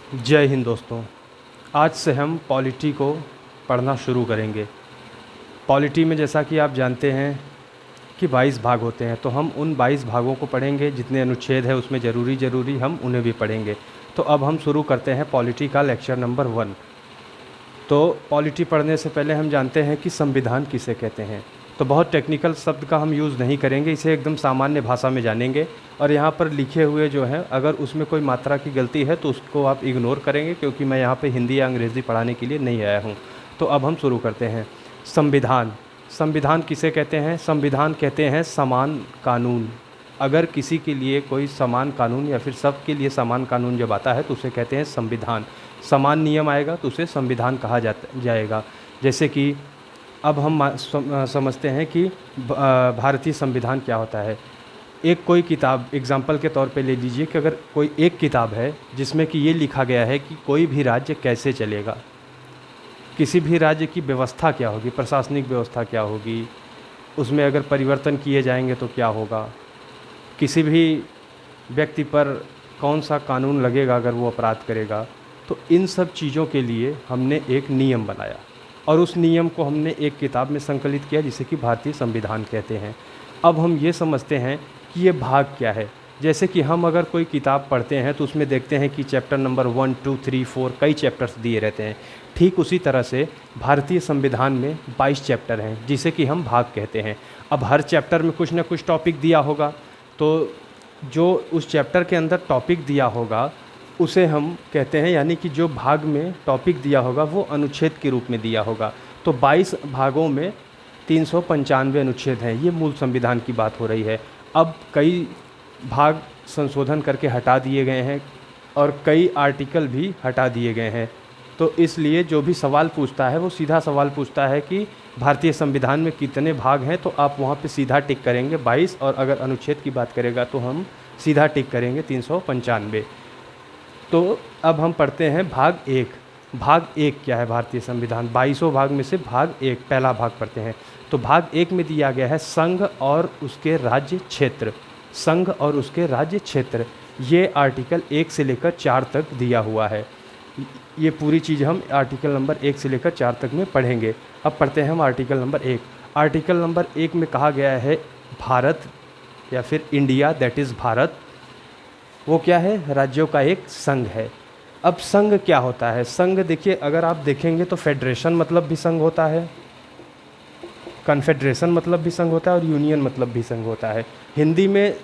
जय हिंद दोस्तों। आज से हम पॉलिटी को पढ़ना शुरू करेंगे। पॉलिटी में जैसा कि आप जानते हैं कि 22 भाग होते हैं, तो हम उन 22 भागों को पढ़ेंगे। जितने अनुच्छेद है उसमें ज़रूरी हम उन्हें भी पढ़ेंगे। तो अब हम शुरू करते हैं पॉलिटी का लेक्चर नंबर 1। तो पॉलिटी पढ़ने से पहले हम जानते हैं कि संविधान किसे कहते हैं। तो बहुत टेक्निकल शब्द का हम यूज़ नहीं करेंगे, इसे एकदम सामान्य भाषा में जानेंगे। और यहाँ पर लिखे हुए जो हैं, अगर उसमें कोई मात्रा की गलती है तो उसको आप इग्नोर करेंगे, क्योंकि मैं यहाँ पे हिंदी या अंग्रेज़ी पढ़ाने के लिए नहीं आया हूँ। तो अब हम शुरू करते हैं। संविधान। संविधान किसे कहते हैं? संविधान कहते हैं समान कानून। अगर किसी के लिए कोई समान कानून या फिर सबके लिए समान कानून जब आता है तो उसे कहते हैं संविधान। समान नियम आएगा तो उसे संविधान कहा जाएगा। जैसे कि अब हम समझते हैं कि भारतीय संविधान क्या होता है। एक कोई किताब एग्जाम्पल के तौर पे ले लीजिए कि अगर कोई एक किताब है जिसमें कि ये लिखा गया है कि कोई भी राज्य कैसे चलेगा, किसी भी राज्य की व्यवस्था क्या होगी, प्रशासनिक व्यवस्था क्या होगी, उसमें अगर परिवर्तन किए जाएंगे तो क्या होगा, किसी भी व्यक्ति पर कौन सा कानून लगेगा अगर वो अपराध करेगा। तो इन सब चीज़ों के लिए हमने एक नियम बनाया और उस नियम को हमने एक किताब में संकलित किया जिसे कि भारतीय संविधान कहते हैं। अब हम ये समझते हैं कि ये भाग क्या है। जैसे कि हम अगर कोई किताब पढ़ते हैं तो उसमें देखते हैं कि चैप्टर नंबर 1, 2, 3, 4 कई चैप्टर्स दिए रहते हैं। ठीक उसी तरह से भारतीय संविधान में 22 चैप्टर हैं जिसे कि हम भाग कहते हैं। अब हर चैप्टर में कुछ ना कुछ टॉपिक दिया होगा, तो जो उस चैप्टर के अंदर टॉपिक दिया होगा उसे हम कहते हैं, यानी कि जो भाग में टॉपिक दिया होगा वो अनुच्छेद के रूप में दिया होगा। तो 22 भागों में 395 अनुच्छेद हैं। ये मूल संविधान की बात हो रही है। अब कई भाग संशोधन करके हटा दिए गए हैं और कई आर्टिकल भी हटा दिए गए हैं। तो इसलिए जो भी सवाल पूछता है वो सीधा सवाल पूछता है कि भारतीय संविधान में कितने भाग हैं, तो आप वहाँ पे सीधा टिक करेंगे 22, और अगर अनुच्छेद की बात करेगा तो हम सीधा टिक करेंगे 395। तो अब हम पढ़ते हैं भाग 1। भाग 1 क्या है? भारतीय संविधान 22 भाग में से भाग 1 पहला भाग पढ़ते हैं। तो भाग 1 में दिया गया है संघ और उसके राज्य क्षेत्र। संघ और उसके राज्य क्षेत्र, ये आर्टिकल 1 से लेकर 4 तक दिया हुआ है। ये पूरी चीज़ हम आर्टिकल नंबर 1 से लेकर 4 तक में पढ़ेंगे। अब पढ़ते हैं हम आर्टिकल नंबर 1। आर्टिकल नंबर 1 में कहा गया है भारत या फिर इंडिया, दैट इज़ भारत, वो क्या है? राज्यों का एक संघ है। अब संघ क्या होता है? संघ देखिए, अगर आप देखेंगे तो फेडरेशन मतलब भी संघ होता है, कन्फेडरेशन मतलब भी संघ होता है और यूनियन मतलब भी संघ होता है। हिंदी में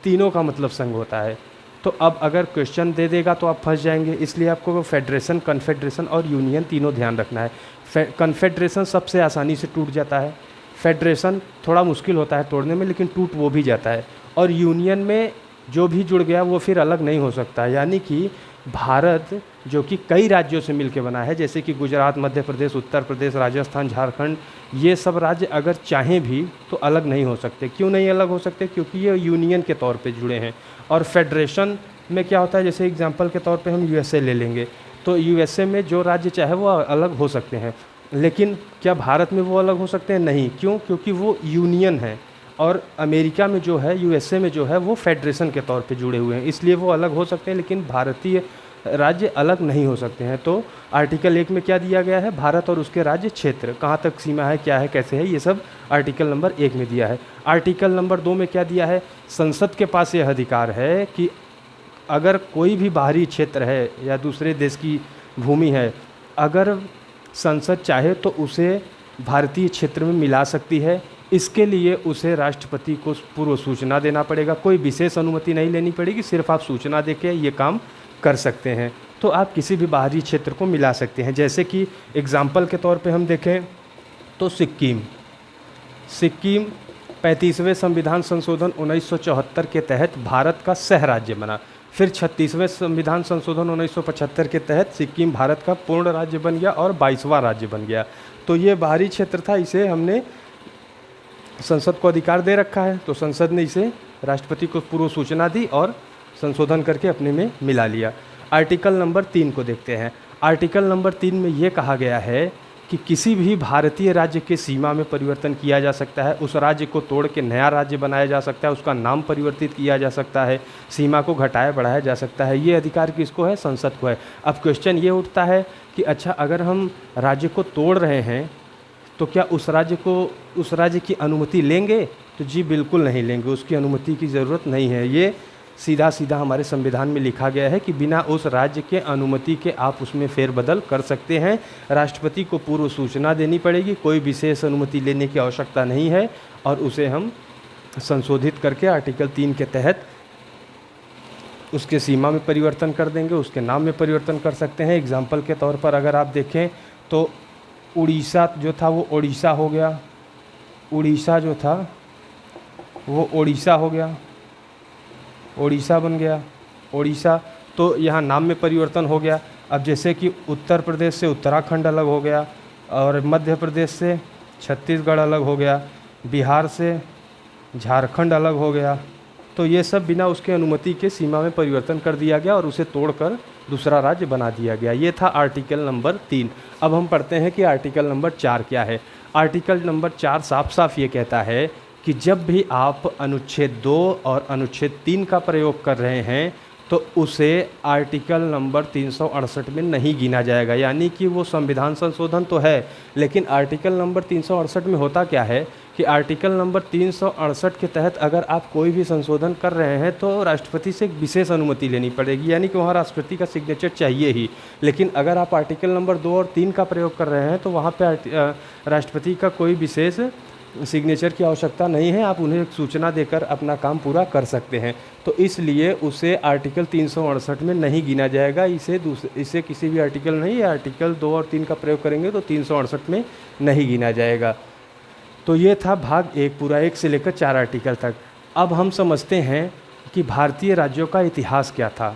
तीनों का मतलब संघ होता है। तो अब अगर क्वेश्चन दे देगा तो आप फंस जाएंगे, इसलिए आपको फेडरेशन, कन्फेडरेशन और यूनियन तीनों ध्यान रखना है। कन्फेडरेशन सबसे आसानी से टूट जाता है, फेडरेशन थोड़ा मुश्किल होता है तोड़ने में लेकिन टूट वो भी जाता है, और यूनियन में जो भी जुड़ गया वो फिर अलग नहीं हो सकता। यानी कि भारत जो कि कई राज्यों से मिलकर बना है, जैसे कि गुजरात, मध्य प्रदेश, उत्तर प्रदेश, राजस्थान, झारखंड, ये सब राज्य अगर चाहें भी तो अलग नहीं हो सकते। क्यों नहीं अलग हो सकते? क्योंकि ये यूनियन के तौर पे जुड़े हैं। और फेडरेशन में क्या होता है, जैसे एग्जांपल के तौर पे हम यूएसए ले लेंगे, तो यूएसए में जो राज्य चाहे वो अलग हो सकते हैं, लेकिन क्या भारत में वो अलग हो सकते हैं? नहीं। क्यों? क्योंकि वो यूनियन है। और अमेरिका में जो है, यूएसए में जो है, वो फेडरेशन के तौर पे जुड़े हुए हैं, इसलिए वो अलग हो सकते हैं, लेकिन भारतीय राज्य अलग नहीं हो सकते हैं। तो आर्टिकल 1 में क्या दिया गया है? भारत और उसके राज्य क्षेत्र, कहाँ तक सीमा है, क्या है, कैसे है, ये सब आर्टिकल नंबर 1 में दिया है। आर्टिकल नंबर 2 में क्या दिया है? संसद के पास यह अधिकार है कि अगर कोई भी बाहरी क्षेत्र है या दूसरे देश की भूमि है, अगर संसद चाहे तो उसे भारतीय क्षेत्र में मिला सकती है। इसके लिए उसे राष्ट्रपति को पूर्व सूचना देना पड़ेगा, कोई विशेष अनुमति नहीं लेनी पड़ेगी, सिर्फ आप सूचना देके ये काम कर सकते हैं। तो आप किसी भी बाहरी क्षेत्र को मिला सकते हैं। जैसे कि एग्जाम्पल के तौर पे हम देखें तो सिक्किम 35वें संविधान संशोधन 1974 के तहत भारत का सह राज्य बना। फिर 36वें संविधान संशोधन 1975 के तहत सिक्किम भारत का पूर्ण राज्य बन गया और 22वां राज्य बन गया। तो ये बाहरी क्षेत्र था, इसे हमने संसद को अधिकार दे रखा है, तो संसद ने इसे राष्ट्रपति को पूर्व सूचना दी और संशोधन करके अपने में मिला लिया। आर्टिकल नंबर 3 को देखते हैं। आर्टिकल नंबर 3 में ये कहा गया है कि किसी भी भारतीय राज्य के सीमा में परिवर्तन किया जा सकता है, उस राज्य को तोड़ के नया राज्य बनाया जा सकता है, उसका नाम परिवर्तित किया जा सकता है, सीमा को घटाया बढ़ाया जा सकता है। ये अधिकार किसको है? संसद को है। अब क्वेश्चन ये उठता है कि अच्छा, अगर हम राज्य को तोड़ रहे हैं तो क्या उस राज्य की अनुमति लेंगे? तो जी बिल्कुल नहीं लेंगे, उसकी अनुमति की ज़रूरत नहीं है। ये सीधा सीधा हमारे संविधान में लिखा गया है कि बिना उस राज्य के अनुमति के आप उसमें फेरबदल कर सकते हैं। राष्ट्रपति को पूर्व सूचना देनी पड़ेगी, कोई विशेष अनुमति लेने की आवश्यकता नहीं है, और उसे हम संशोधित करके आर्टिकल 3 के तहत उसके सीमा में परिवर्तन कर देंगे, उसके नाम में परिवर्तन कर सकते हैं। एग्जाम्पल के तौर पर अगर आप देखें तो उड़ीसा जो था वो ओडिशा हो गया, उड़ीसा जो था वो ओडिशा हो गया, ओडिशा बन गया ओडिशा। तो यहाँ नाम में परिवर्तन हो गया। अब जैसे कि उत्तर प्रदेश से उत्तराखंड अलग हो गया, और मध्य प्रदेश से छत्तीसगढ़ अलग हो गया, बिहार से झारखंड अलग हो गया। तो ये सब बिना उसके अनुमति के सीमा में परिवर्तन कर दिया गया और उसे तोड़कर दूसरा राज्य बना दिया गया। ये था आर्टिकल नंबर 3। अब हम पढ़ते हैं कि आर्टिकल नंबर 4 क्या है। आर्टिकल नंबर 4 साफ साफ ये कहता है कि जब भी आप अनुच्छेद 2 और अनुच्छेद 3 का प्रयोग कर रहे हैं तो उसे आर्टिकल नंबर 368 में नहीं गिना जाएगा। यानी कि वो संविधान संशोधन तो है, लेकिन आर्टिकल नंबर 368 में होता क्या है कि आर्टिकल नंबर 368 के तहत अगर आप कोई भी संशोधन कर रहे हैं तो राष्ट्रपति से एक विशेष अनुमति लेनी पड़ेगी, यानी कि वहाँ राष्ट्रपति का सिग्नेचर चाहिए ही। लेकिन अगर आप आर्टिकल नंबर 2 और 3 का प्रयोग कर रहे हैं तो वहाँ पे राष्ट्रपति का कोई विशेष सिग्नेचर की आवश्यकता नहीं है, आप उन्हें एक सूचना देकर अपना काम पूरा कर सकते हैं। तो इसलिए उसे आर्टिकल 368 में नहीं गिना जाएगा। इसे किसी भी आर्टिकल नहीं, आर्टिकल 2 और 3 का प्रयोग करेंगे तो 368 में नहीं गिना जाएगा। तो ये था भाग 1 पूरा, 1 से लेकर 4 आर्टिकल तक। अब हम समझते हैं कि भारतीय राज्यों का इतिहास क्या था।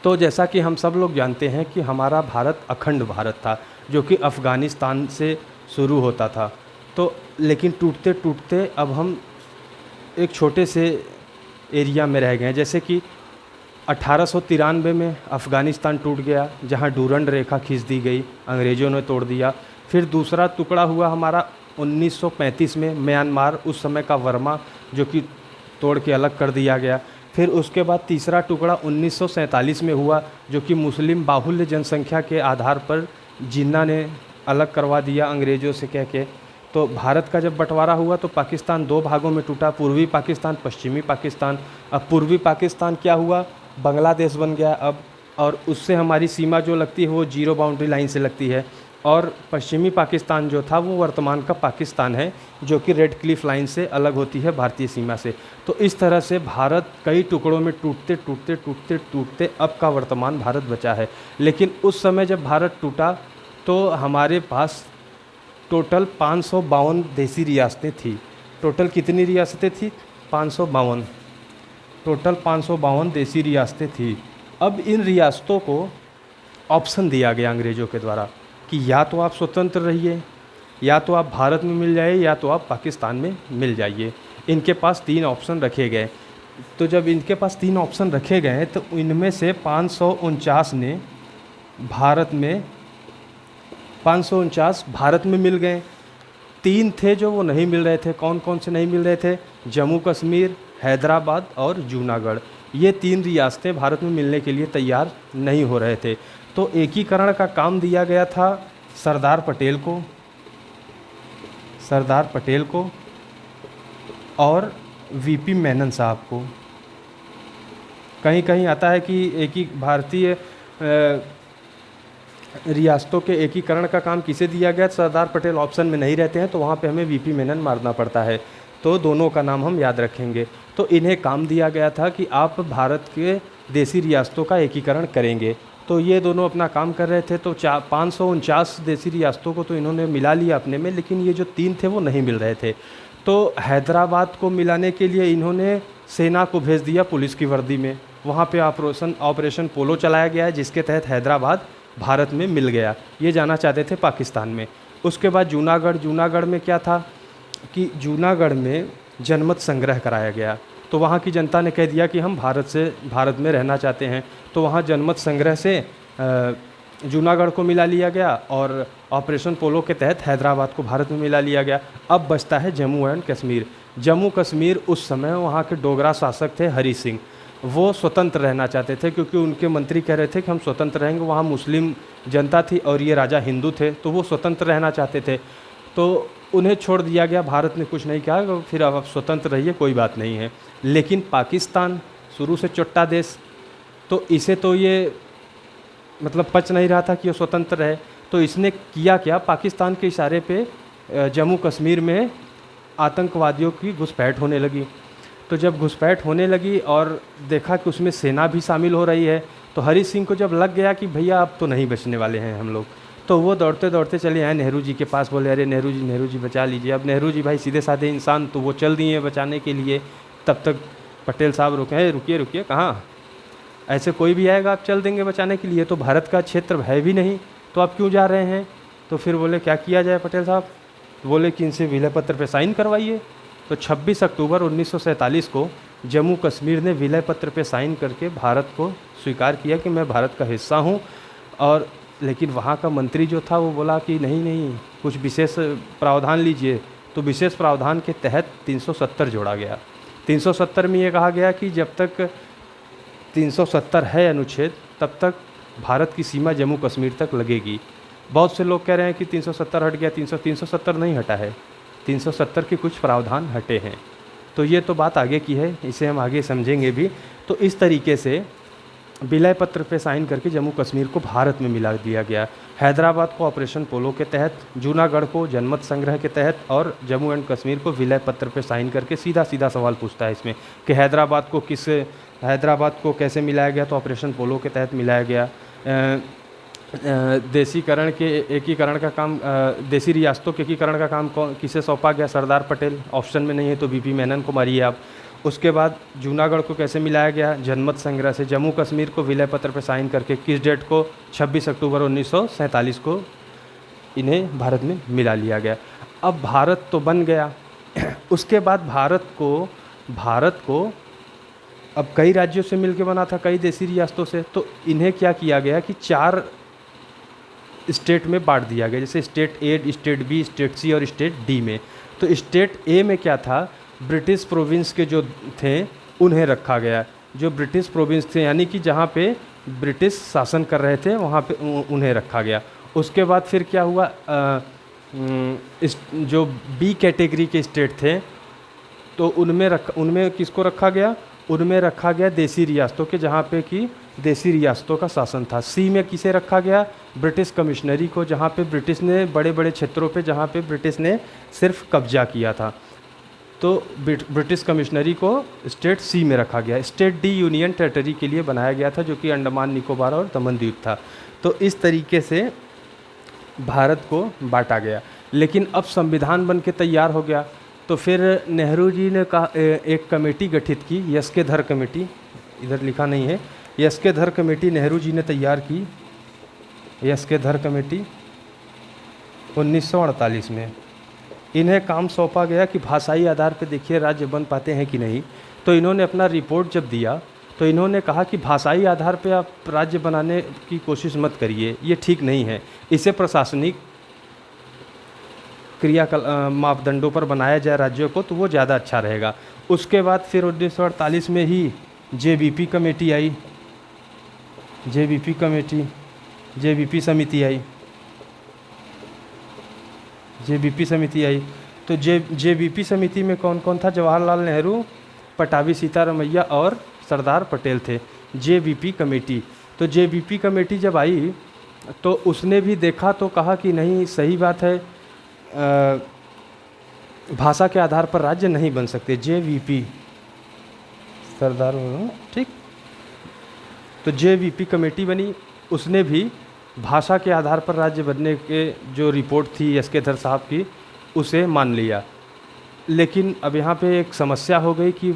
तो जैसा कि हम सब लोग जानते हैं कि हमारा भारत अखंड भारत था, जो कि अफ़गानिस्तान से शुरू होता था। तो लेकिन टूटते टूटते अब हम एक छोटे से एरिया में रह गए। जैसे कि 1893 में अफ़गानिस्तान टूट गया, जहां डूरंड रेखा खींच दी गई, अंग्रेज़ों ने तोड़ दिया। फिर दूसरा टुकड़ा हुआ हमारा 1935 में म्यांमार, उस समय का वर्मा, जो कि तोड़ के अलग कर दिया गया। फिर उसके बाद तीसरा टुकड़ा 1947 में हुआ, जो कि मुस्लिम बाहुल्य जनसंख्या के आधार पर जिन्ना ने अलग करवा दिया अंग्रेज़ों से कह के। तो भारत का जब बंटवारा हुआ तो पाकिस्तान 2 भागों में टूटा, पूर्वी पाकिस्तान, पश्चिमी पाकिस्तान। अब पूर्वी पाकिस्तान क्या हुआ, बांग्लादेश बन गया अब, और उससे हमारी सीमा जो लगती है वो 0 बाउंड्री लाइन से लगती है। और पश्चिमी पाकिस्तान जो था वो वर्तमान का पाकिस्तान है, जो कि रेड क्लिफ लाइन से अलग होती है भारतीय सीमा से। तो इस तरह से भारत कई टुकड़ों में टूटते टूटते टूटते टूटते अब का वर्तमान भारत बचा है। लेकिन उस समय जब भारत टूटा तो हमारे पास टोटल 552 देसी रियासतें थी। टोटल कितनी रियासतें थी? 552। टोटल 552 देसी रियासतें थी। अब इन रियासतों को ऑप्शन दिया गया अंग्रेज़ों के द्वारा कि या तो आप स्वतंत्र रहिए, या तो आप भारत में मिल जाइए, या तो आप पाकिस्तान में मिल जाइए। इनके पास 3 ऑप्शन रखे गए। तो जब इनके पास 3 ऑप्शन रखे गए तो इनमें से 549 ने भारत में 549 भारत में मिल गए। 3 थे जो वो नहीं मिल रहे थे। कौन कौन से नहीं मिल रहे थे? जम्मू कश्मीर, हैदराबाद और जूनागढ़। ये 3 रियासतें भारत में मिलने के लिए तैयार नहीं हो रहे थे। तो एकीकरण का काम दिया गया था सरदार पटेल को और वीपी मेनन साहब को। कहीं कहीं आता है कि भारतीय रियासतों के एकीकरण का काम किसे दिया गया? सरदार पटेल ऑप्शन में नहीं रहते हैं, तो वहाँ पे हमें वीपी मेनन मारना पड़ता है। तो दोनों का नाम हम याद रखेंगे। तो इन्हें काम दिया गया था कि आप भारत के देसी रियासतों का एकीकरण करेंगे। तो ये दोनों अपना काम कर रहे थे। तो 549 देसी रियासतों को तो इन्होंने मिला लिया अपने में, लेकिन ये जो 3 थे वो नहीं मिल रहे थे। तो हैदराबाद को मिलाने के लिए इन्होंने सेना को भेज दिया पुलिस की वर्दी में। वहाँ पे ऑपरेशन पोलो चलाया गया है, जिसके तहत हैदराबाद भारत में मिल गया। ये जाना चाहते थे पाकिस्तान में। उसके बाद जूनागढ़ में क्या था कि जूनागढ़ में जनमत संग्रह कराया गया। तो वहाँ की जनता ने कह दिया कि हम भारत में रहना चाहते हैं। तो वहाँ जनमत संग्रह से जूनागढ़ को मिला लिया गया और ऑपरेशन पोलो के तहत हैदराबाद को भारत में मिला लिया गया। अब बचता है जम्मू एंड कश्मीर। जम्मू कश्मीर उस समय वहाँ के डोगरा शासक थे हरी सिंह, वो स्वतंत्र रहना चाहते थे क्योंकि उनके मंत्री कह रहे थे कि हम स्वतंत्र रहेंगे। वहाँ मुस्लिम जनता थी और ये राजा हिंदू थे, तो वो स्वतंत्र रहना चाहते थे, तो उन्हें छोड़ दिया गया। भारत ने कुछ नहीं कहा, फिर अब आप स्वतंत्र रहिए, कोई बात नहीं है। लेकिन पाकिस्तान शुरू से चोट्टा देश, तो इसे तो ये मतलब पच नहीं रहा था कि वो स्वतंत्र रहे, तो इसने किया क्या, पाकिस्तान के इशारे पे जम्मू कश्मीर में आतंकवादियों की घुसपैठ होने लगी। तो जब घुसपैठ होने लगी और देखा कि उसमें सेना भी शामिल हो रही है, तो हरी सिंह को जब लग गया कि भैया अब तो नहीं बचने वाले हैं हम लोग, तो वो दौड़ते दौड़ते चले आए नेहरू जी के पास, बोले अरे नेहरू जी बचा लीजिए। अब नेहरू जी भाई सीधे साधे इंसान, तो वो चल दिए बचाने के लिए। तब तक पटेल साहब रुके, रुकिए रुकिए, कहाँ, ऐसे कोई भी आएगा आप चल देंगे बचाने के लिए, तो भारत का क्षेत्र है भी नहीं, तो आप क्यों जा रहे हैं। तो फिर बोले क्या किया जाए पटेल साहब, तो बोले कि इनसे विलय पत्र पे साइन करवाइए। तो 26 अक्टूबर 1947 को जम्मू कश्मीर ने विलय पत्र पे साइन करके भारत को स्वीकार किया कि मैं भारत का हिस्सा हूँ। और लेकिन वहाँ का मंत्री जो था वो बोला कि नहीं नहीं, कुछ विशेष प्रावधान लीजिए। तो विशेष प्रावधान के तहत 370 जोड़ा गया। 370 में ये कहा गया कि जब तक 370 है अनुच्छेद, तब तक भारत की सीमा जम्मू कश्मीर तक लगेगी। बहुत से लोग कह रहे हैं कि 370 हट गया, 370 नहीं हटा है, 370 के कुछ प्रावधान हटे हैं। तो ये तो बात आगे की है, इसे हम आगे समझेंगे भी। तो इस तरीके से विलय पत्र पे साइन करके जम्मू कश्मीर को भारत में मिला दिया गया। हैदराबाद को ऑपरेशन पोलो के तहत, जूनागढ़ को जनमत संग्रह के तहत, और जम्मू एंड कश्मीर को विलय पत्र पे साइन करके। सीधा सीधा सवाल पूछता है इसमें कि हैदराबाद को कैसे मिलाया गया, तो ऑपरेशन पोलो के तहत मिलाया गया। देशीकरण के एकीकरण का काम, देसी रियासतों के एकीकरण का काम किसे सौंपा गया, सरदार पटेल। ऑप्शन में नहीं है तो वीपी मेनन को मारिए आप। उसके बाद जूनागढ़ को कैसे मिलाया गया, जनमत संग्रह से। जम्मू कश्मीर को विलय पत्र पर साइन करके किस डेट को, 26 अक्टूबर 1947 को इन्हें भारत में मिला लिया गया। अब भारत तो बन गया। उसके बाद भारत को अब कई राज्यों से मिलके बना था, कई देसी रियासतों से। तो इन्हें क्या किया गया कि 4 स्टेट में बांट दिया गया, जैसे state A, state B, state सी और स्टेट डी में। तो स्टेट ए में क्या था, ब्रिटिश प्रोविंस के जो थे उन्हें रखा गया। जो ब्रिटिश प्रोविंस थे यानी कि जहाँ पे ब्रिटिश शासन कर रहे थे वहाँ पे उन्हें रखा गया। उसके बाद फिर क्या हुआ, जो बी कैटेगरी के स्टेट थे तो उनमें किसको रखा गया, उनमें रखा गया देसी रियासतों के, जहाँ पे कि देसी रियासतों का शासन था। सी में किसे रखा गया, ब्रिटिश कमिश्नरी को, जहाँ पे ब्रिटिश ने बड़े बड़े क्षेत्रों पे जहाँ पे ब्रिटिश ने सिर्फ कब्जा किया था, तो ब्रिटिश कमिश्नरी को स्टेट सी में रखा गया। स्टेट डी यूनियन टेरिटरी के लिए बनाया गया था, जो कि अंडमान निकोबार और दमन द्वीप था। तो इस तरीके से भारत को बांटा गया। लेकिन अब संविधान बन के तैयार हो गया, तो फिर नेहरू जी ने कहा, एक कमेटी गठित की, यस्केधर कमेटी, इधर लिखा नहीं है, यस्केधर कमेटी नेहरू जी ने तैयार की। यस्केधर कमेटी 1948 में इन्हें काम सौंपा गया कि भाषाई आधार पर देखिए राज्य बन पाते हैं कि नहीं। तो इन्होंने अपना रिपोर्ट जब दिया तो इन्होंने कहा कि भाषाई आधार पर आप राज्य बनाने की कोशिश मत करिए, ये ठीक नहीं है, इसे प्रशासनिक मापदंडों पर बनाया जाए राज्यों को, तो वो ज़्यादा अच्छा रहेगा। उसके बाद फिर 1948 में ही जेबीपी कमेटी आई, जेबीपी समिति आई। तो जेबीपी समिति में कौन कौन था, जवाहरलाल नेहरू, पटाभी सीतारमैया और सरदार पटेल थे। जेबीपी कमेटी, तो जेबीपी कमेटी जब आई तो उसने भी देखा तो कहा कि नहीं, सही बात है, भाषा के आधार पर राज्य नहीं बन सकते। जेवीपी सरदार, ठीक, तो जेवीपी कमेटी बनी, उसने भी भाषा के आधार पर राज्य बनने के जो रिपोर्ट थी यस्केधर साहब की, उसे मान लिया। लेकिन अब यहाँ पे एक समस्या हो गई कि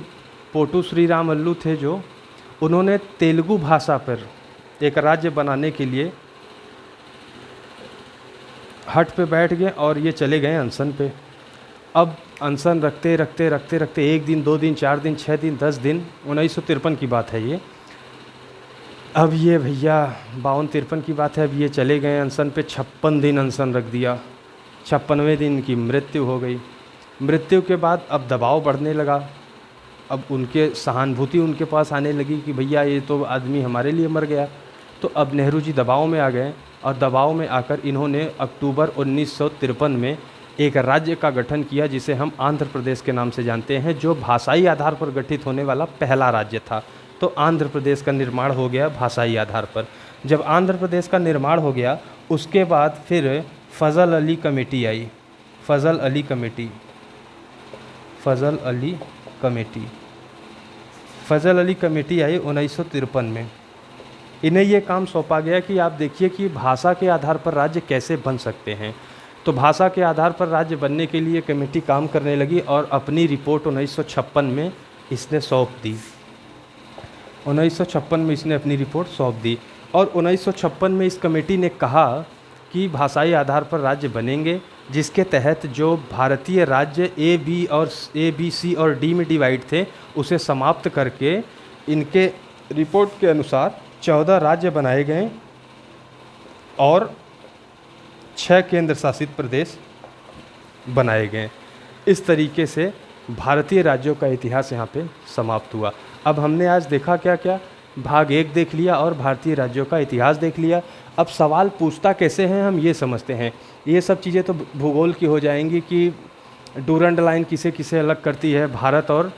पोटू श्रीरामल्लू थे जो, उन्होंने तेलुगु भाषा पर एक राज्य बनाने के लिए हट पे बैठ गए और ये चले गए अनशन पे। अब अनशन रखते रखते 1 दिन, 2 दिन, 4 दिन, 6 दिन, 10 दिन, 1953 की बात है ये, अब ये भैया 52-53 की बात है, अब ये चले गए अनशन पे, 56 दिन अनशन रख दिया, 56वें दिन की मृत्यु हो गई। मृत्यु के बाद अब दबाव बढ़ने लगा, अब उनके सहानुभूति उनके पास आने लगी कि भैया ये तो आदमी हमारे लिए मर गया। तो अब नेहरू जी दबाव में आ गए और दबाव में आकर इन्होंने अक्टूबर 1953 में एक राज्य का गठन किया जिसे हम आंध्र प्रदेश के नाम से जानते हैं, जो भाषाई आधार पर गठित होने वाला पहला राज्य था। तो आंध्र प्रदेश का निर्माण हो गया भाषाई आधार पर। जब आंध्र प्रदेश का निर्माण हो गया उसके बाद फिर फजल अली कमेटी आई, फजल अली कमेटी, फजल अली कमेटी, फजल अली कमेटी आई 1953 में। इन्हें ये काम सौंपा गया कि आप देखिए कि भाषा के आधार पर राज्य कैसे बन सकते हैं। तो भाषा के आधार पर राज्य बनने के लिए कमेटी काम करने लगी और अपनी रिपोर्ट 1956 में इसने सौंप दी। 1956 में इसने अपनी रिपोर्ट सौंप दी और 1956 में इस कमेटी ने कहा कि भाषाई आधार पर राज्य बनेंगे, जिसके तहत जो भारतीय राज्य ए, बी, सी और डी में डिवाइड थे उसे समाप्त करके इनके रिपोर्ट के अनुसार 14 राज्य बनाए गए और 6 केंद्र शासित प्रदेश बनाए गए। इस तरीके से भारतीय राज्यों का इतिहास यहाँ पे समाप्त हुआ। अब हमने आज देखा क्या क्या, भाग 1 देख लिया और भारतीय राज्यों का इतिहास देख लिया। अब सवाल पूछता कैसे हैं हम ये समझते हैं। ये सब चीज़ें तो भूगोल की हो जाएंगी कि डूरंड लाइन किसे किसे अलग करती है, भारत और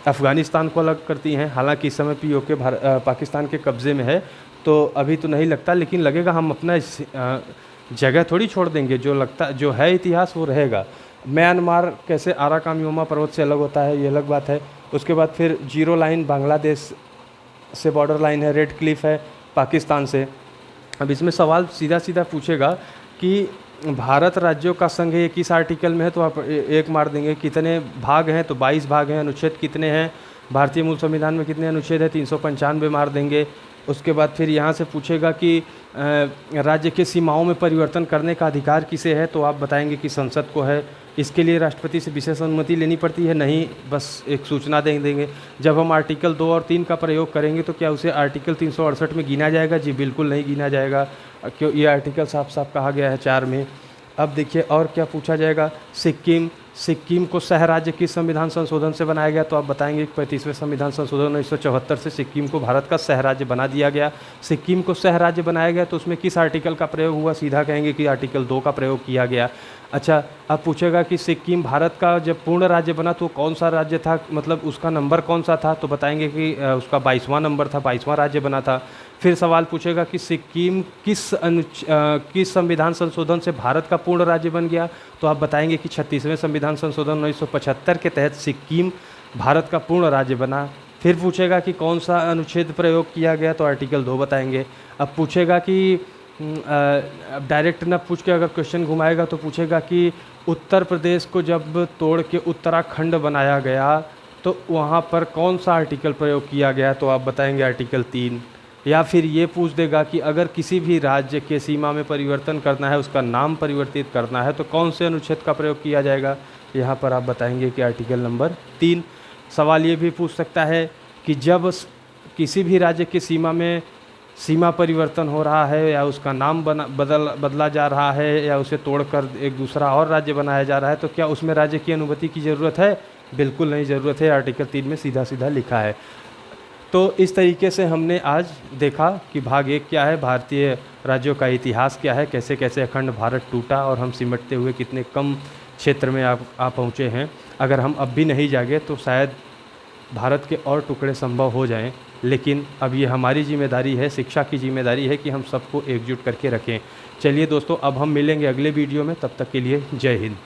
अफ़गानिस्तान को अलग करती हैं। हालांकि इस समय पीओके पाकिस्तान के कब्ज़े में है, तो अभी तो नहीं लगता, लेकिन लगेगा। हम अपना जगह थोड़ी छोड़ देंगे, जो है इतिहास वो रहेगा। म्यांमार कैसे आराकान पर्वत से अलग होता है, ये अलग बात है। उसके बाद फिर जीरो लाइन बांग्लादेश से बॉर्डर लाइन है, रेड क्लिफ है पाकिस्तान से। अब इसमें सवाल सीधा सीधा पूछेगा कि भारत राज्यों का संघ है, किस आर्टिकल में है, तो आप एक मार देंगे। कितने भाग हैं, तो 22 भाग हैं। अनुच्छेद कितने हैं, भारतीय मूल संविधान में कितने अनुच्छेद है, 395 मार देंगे। उसके बाद फिर यहाँ से पूछेगा कि राज्य के सीमाओं में परिवर्तन करने का अधिकार किसे है, तो आप बताएंगे कि संसद को है। इसके लिए राष्ट्रपति से विशेष अनुमति लेनी पड़ती है, नहीं, बस एक सूचना दे देंगे। जब हम आर्टिकल 2 और 3 का प्रयोग करेंगे तो क्या उसे आर्टिकल 368 में गिना जाएगा? जी बिल्कुल नहीं गिना जाएगा, क्यों, ये आर्टिकल साफ साफ कहा गया है 4 में। अब देखिए और क्या पूछा जाएगा। सिक्किम को सह राज्य किस संविधान संशोधन से बनाया गया, तो आप बताएंगे कि 35वें संविधान संशोधन 1974 से सिक्किम को भारत का सह राज्य बना दिया गया। सिक्किम को सह राज्य बनाया गया तो उसमें किस आर्टिकल का प्रयोग हुआ, सीधा कहेंगे कि आर्टिकल 2 का प्रयोग किया गया। अच्छा, अब पूछेगा कि सिक्किम भारत का जब पूर्ण राज्य बना तो कौन सा राज्य था, मतलब उसका नंबर कौन सा था, तो बताएंगे कि उसका 22वां नंबर था, 22वां राज्य बना था। फिर सवाल पूछेगा कि सिक्किम किस संविधान संशोधन से भारत का पूर्ण राज्य बन गया, तो आप बताएंगे कि 36वें संविधान संशोधन 1975 के तहत सिक्किम भारत का पूर्ण राज्य बना। फिर पूछेगा कि कौन सा अनुच्छेद प्रयोग किया गया, तो आर्टिकल 2 बताएंगे। अब पूछेगा कि डायरेक्ट ना पूछ के अगर क्वेश्चन घुमाएगा तो पूछेगा कि उत्तर प्रदेश को जब तोड़ के उत्तराखंड बनाया गया तो वहाँ पर कौन सा आर्टिकल प्रयोग किया गया, तो आप बताएंगे आर्टिकल 3। या फिर ये पूछ देगा कि अगर किसी भी राज्य के सीमा में परिवर्तन करना है, उसका नाम परिवर्तित करना है, तो कौन से अनुच्छेद का प्रयोग किया जाएगा, यहाँ पर आप बताएंगे कि आर्टिकल नंबर 3। सवाल ये भी पूछ सकता है कि जब किसी भी राज्य की सीमा परिवर्तन हो रहा है या उसका नाम बदला जा रहा है या उसे तोड़कर एक दूसरा और राज्य बनाया जा रहा है, तो क्या उसमें राज्य की अनुमति की ज़रूरत है? बिल्कुल नहीं ज़रूरत है, आर्टिकल 3 में सीधा सीधा लिखा है। तो इस तरीके से हमने आज देखा कि भाग 1 क्या है, भारतीय राज्यों का इतिहास क्या है, कैसे कैसे अखंड भारत टूटा और हम सिमटते हुए कितने कम क्षेत्र में आप पहुँचे हैं। अगर हम अब भी नहीं जागे तो शायद भारत के और टुकड़े संभव हो जाएं, लेकिन अब ये हमारी जिम्मेदारी है, शिक्षा की जिम्मेदारी है कि हम सबको एकजुट करके रखें। चलिए दोस्तों, अब हम मिलेंगे अगले वीडियो में, तब तक के लिए जय हिंद।